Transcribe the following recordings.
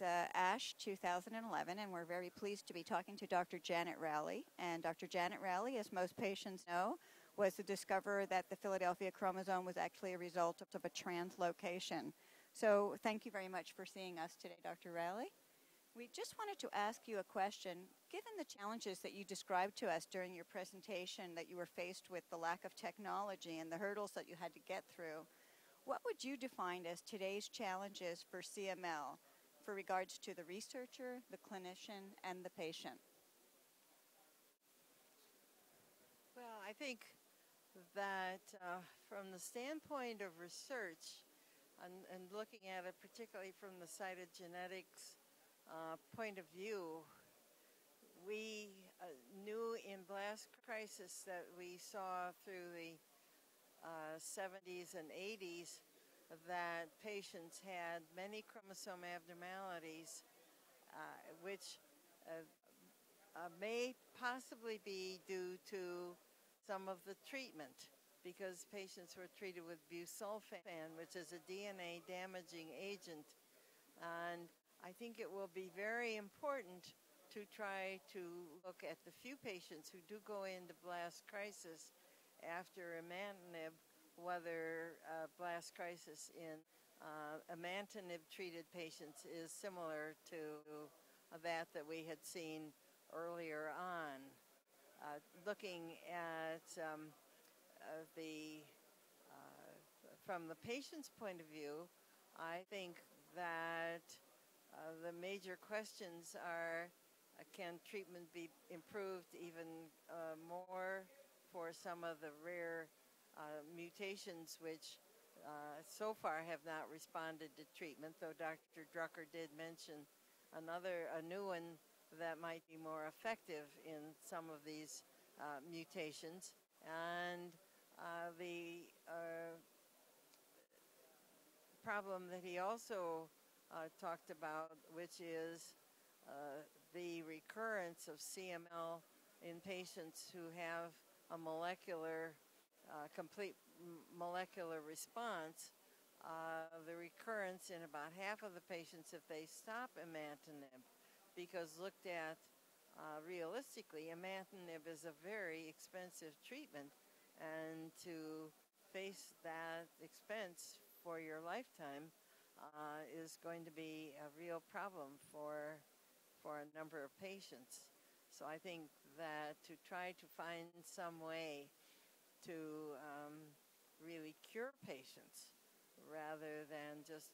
at ASH 2011, and we're very pleased to be talking to Dr. Janet Rowley. And Dr. Janet Rowley, as most patients know, was the discoverer that the Philadelphia chromosome was actually a result of a translocation. So thank you very much for seeing us today, Dr. Rowley. We just wanted to ask you a question. Given the challenges that you described to us during your presentation, that you were faced with the lack of technology and the hurdles that you had to get through, what would you define as today's challenges for CML for regards to the researcher, the clinician, and the patient? Well, I think that from the standpoint of research and looking at it particularly from the cytogenetics point of view, we knew in blast crisis that we saw through the 70s and 80s that patients had many chromosome abnormalities, which may possibly be due to some of the treatment, because patients were treated with busulfan, which is a DNA damaging agent. And I think it will be very important to try to look at the few patients who do go into blast crisis after imatinib, whether blast crisis in imatinib-treated patients is similar to that we had seen earlier on. Looking at from the patient's point of view, I think that the major questions are, can treatment be improved even more for some of the rare mutations which so far have not responded to treatment, though Dr. Drucker did mention a new one that might be more effective in some of these mutations. And the problem that he also talked about, which is the recurrence of CML in patients who have a complete molecular response, the recurrence in about half of the patients if they stop imatinib, because looked at realistically, imatinib is a very expensive treatment, and to face that expense for your lifetime is going to be a real problem for a number of patients. So I think that to try to find some way to really cure patients rather than just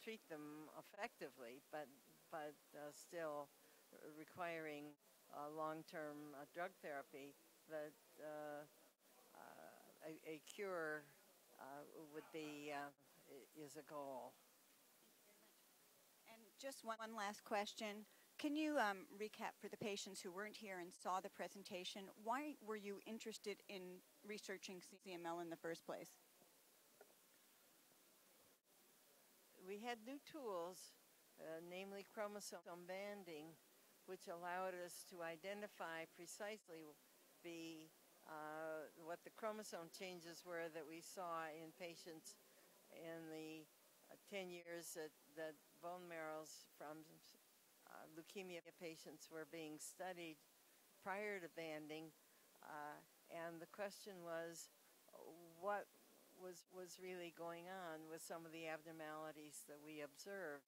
treat them effectively, but still requiring long-term drug therapy, that a cure would be is a goal. And just one last question. Can you recap for the patients who weren't here and saw the presentation, why were you interested in researching CML in the first place? We had new tools, namely chromosome banding, which allowed us to identify precisely what the chromosome changes were that we saw in patients in the 10 years that bone marrows from leukemia patients were being studied prior to banding. And the question was, what was really going on with some of the abnormalities that we observed.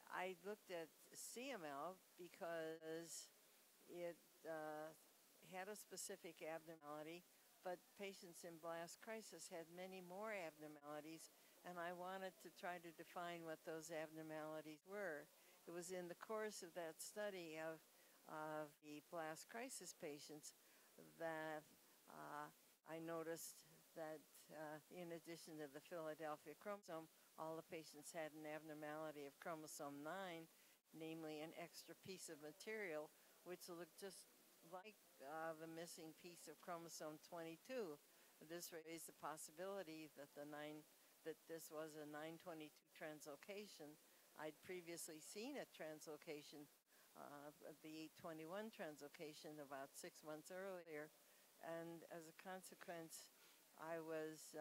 I looked at CML because it had a specific abnormality, but patients in blast crisis had many more abnormalities, and I wanted to try to define what those abnormalities were. It was in the course of that study of the blast crisis patients that I noticed that in addition to the Philadelphia chromosome, all the patients had an abnormality of chromosome 9, namely an extra piece of material which looked just like the missing piece of chromosome 22. This raised the possibility that this was a 922 translocation. I'd previously seen a translocation, the 821 translocation, about 6 months earlier, and as a consequence, I was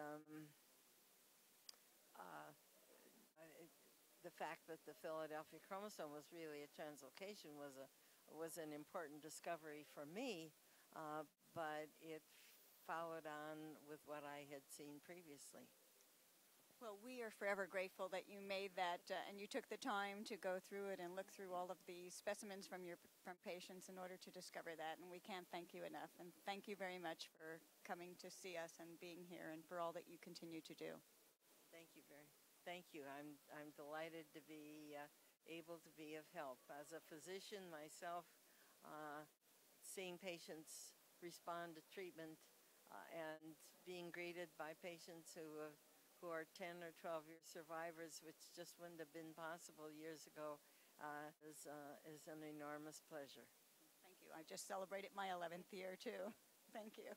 the fact that the Philadelphia chromosome was really a translocation was an important discovery for me, but it followed on with what I had seen previously. Well, we are forever grateful that you made that and you took the time to go through it and look through all of the specimens from patients in order to discover that, and we can't thank you enough. And thank you very much for coming to see us and being here and for all that you continue to do. Thank you. I'm delighted to be able to be of help. As a physician myself, seeing patients respond to treatment and being greeted by patients who are 10 or 12-year survivors, which just wouldn't have been possible years ago, is an enormous pleasure. Thank you. I just celebrated my 11th year, too. Thank you.